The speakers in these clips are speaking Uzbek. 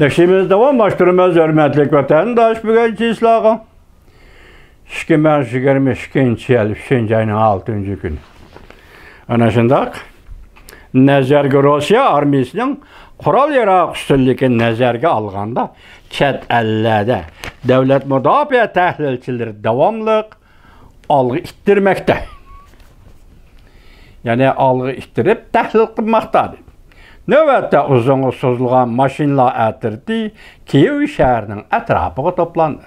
Dersimiz davamlaştırmaz hürmetlik vatandaş bugün islahı. 2022 yıl 5. ayının 6. günü. Ana şundaq nazarga Rossiya armiyasının Qural yaraq üstünlüğünü nazarga alğanda chet ellerde devlet müdafiə təhlilçiləri davamlıq algı ittirməkdə. Yani algı ittirib təhlil qılmaqdadır. Növbətdə uzun sozulğan maşinlar ətirdi Kiyev şəhərinin ətrafına toplandı.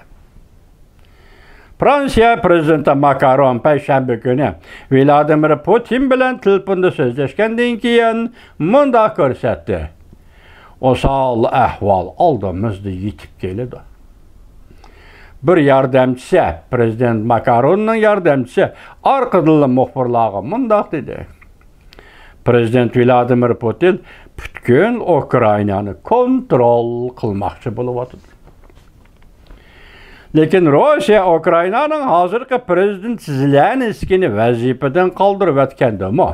Fransiya prezidenti Macron Perşembe günü Vladimir Putin bilan telefonda sözləşkəndən keyin mundaq görsətdi. O sağ ahval aldığımızda yetib geldi. Bir yardımcısı, Prezident Macron'un yardımcısı arqıdıllı muxbirlığı mundaq dedi. Prezident Vladimir Putin bütün Ukraynanı kontrol qılmaqçı bulub oturdu. Lekin Rossiya Ukraynanın hazırki prezident Zelenskiyni vəzifədən qaldırıb ətkəndimi?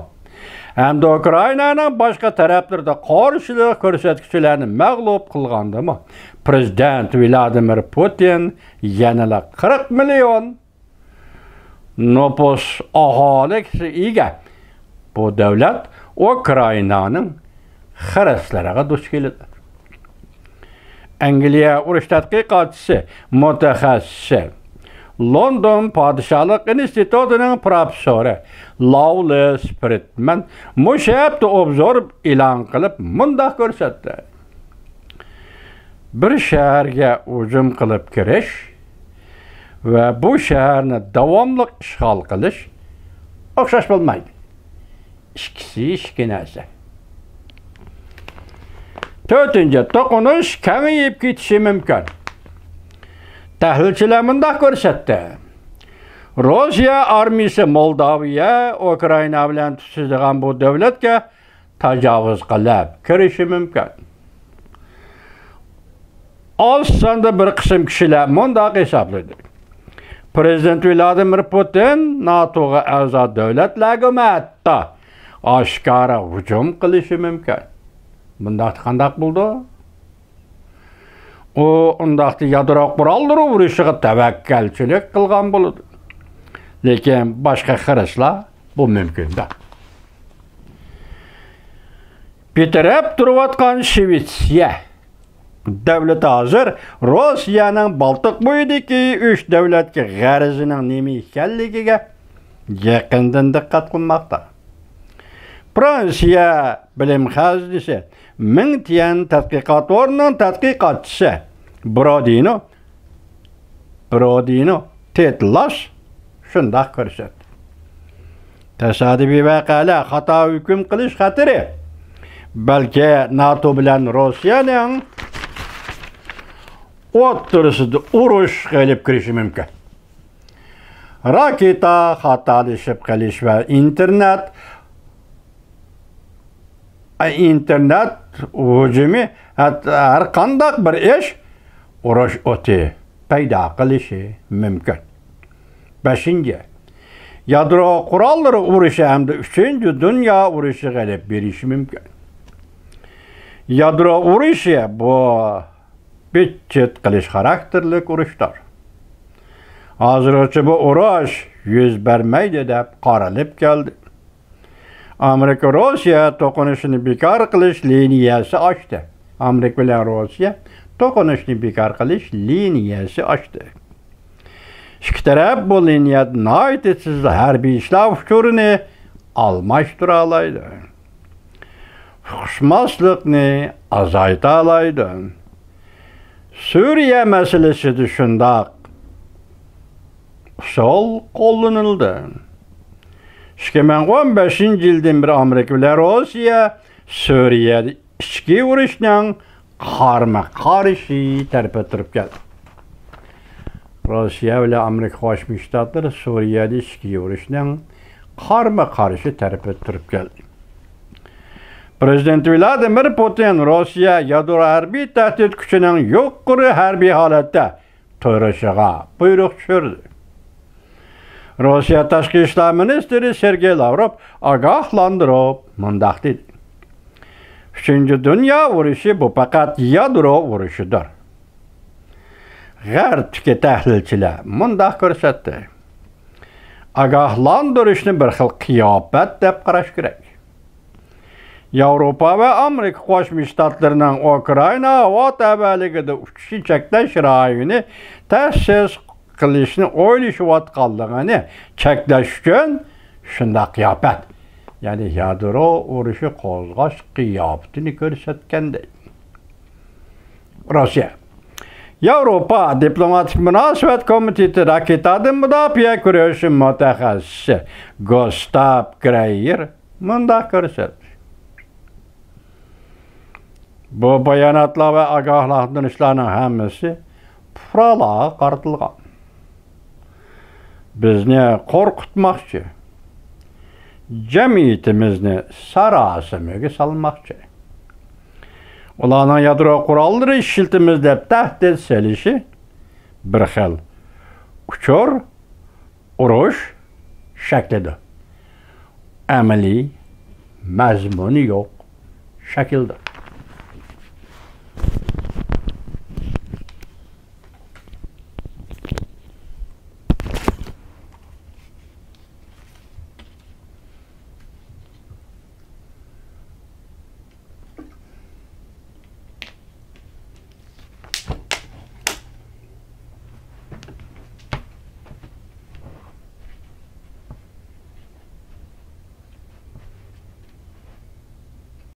Hem de Ukraynanın başka taraflarda qarşılıq görsətküçilərini məğlub qılğandımı? Prezident Vladimir Putin yanıla 40 milyon nüfus ahalisi ega bu devlet Ukraynanın xərəslərə duç kelidir. Angliya uruş tədqiqatçısı, mütəxəssisi, London Padişahlıq İnstitutunun profesörü Lawless Friedman müşahibdə obzor ilan qılıb mundaq görsətdi. Bir şəhərə hücum qılıb giriş və bu şəhərini davamlıq işğal qilish oxşaş olmaydı. İkisi işkinəsi. Dördüncü, toqunuş kəmiyib ketişi mümkün. Təhlilçilər mundaq görsətdi. Rossiya armiyası Moldaviya, Ukrayna bilan tutuşduğan bu dövlətə təcavüz qılıb kirişi mümkün. Az sanda bir qism kişilər mundaq hesabladı. Prezident Vladimir Putin NATO'ya a'zo dövlətlərə mətdə aşkara hücum qilishi mümkün. Bundaq qandaq buldu? O undaqda yadro quralları vuruşuğa təvəkkülçilik qılğan buludu. Lekin başqa xərəslər bu mümkün də. Bitirib duruyatqan Şvetsiya devleti hazır Rossiyanın Baltık boyudaki 3 dövlətki qərzinin nemi ikənligiga yaqindan diqqət qılmaqda. Fransiya bilim xəzinəsi Müntiyan tədqiqat orunun tədqiqatçısı Brodino Tetlaş şundaq görsətdi. Təsadüfi vəqələr xata hüküm qilish xətiri bəlkə NATO bilan Rossiyanın o'ttirisida urush qilib kirishi mümkün. Raketa xatalashib qilish va internet hücumu har qandaq bir ish urush o'ti paydo qilishi mümkün. 5. Yadro quralları urushi hamda 3. Dünya urushi qilib berishi mümkün. Yadro urushi bu bitchet qilish xarakterli urushdir. Hozircha bu urush yuz bermaydi deb qaralib keldi. Amerika Rossiya to'qinishini bekor qilish liniyasi ochdi. Amerika bilan Rossiya to'qinishni bekor qilish liniyasi ochdi. İki taraf bu liniyada nəhayətsiz hərbi işləv uçurunu almışdıra alaydı. Fuxuşmazlıqni azayta alaydı. Suriye meselesi düşündaq sol qollanıldı. 2015 yıldan bir Amerika bilan Rossiya Suriye'de içki vuruşunun qarma-qarşı tərəfə turib geldi. Rossiya bilan Amerika Qo'shma Shtatlari Suriyada içki vuruşunun qarma-qarşı tərəfə turib geldi. Prezident Vladimir Putin Rossiya yadro hərbi təhdid gücünün yuqori hərbi holatda turishig'a buyruq tushirdi. Rossiya Tashqi ishlar ministri Sergey Lavrov ogohlantirib mundaq dedi. Üçüncü Dünya urushi bu faqat yadro urushidir. G'arbdagi tahlilchilar mundaq ko'rsatdi. Ogohlantirishni bir xil qiyofat deb qarash kerak. Yevropa va Amerika Qo'shma Shtatlarining Ukraina havo tabaligida uchishi cheklash rayoni ta'sis qilishni o'ylashayotganligini cheklash uchun shunday qiyofat, ya'ni yadro urushi qo'zg'ash qiyofatini ko'rsatganda. Rossiya Yevropa Diplomatik Munosabat Komiteti raketadan mudofaa kurashi mutaxassisi Gustav Greyer mundaq ko'rsatdi. Bu bayonotlar va ogohlantirishlarning hammasi fuqarolarga qaratilgan. Bizni qo'rqitmoqchi, jamiyatimizni sarosimaga solmoqchi. Ularning yadro qurollari ishlatamiz deb tahdid selishi bir xil uchur urush shaklida. Amaliy mazmuni yo'q shaklda.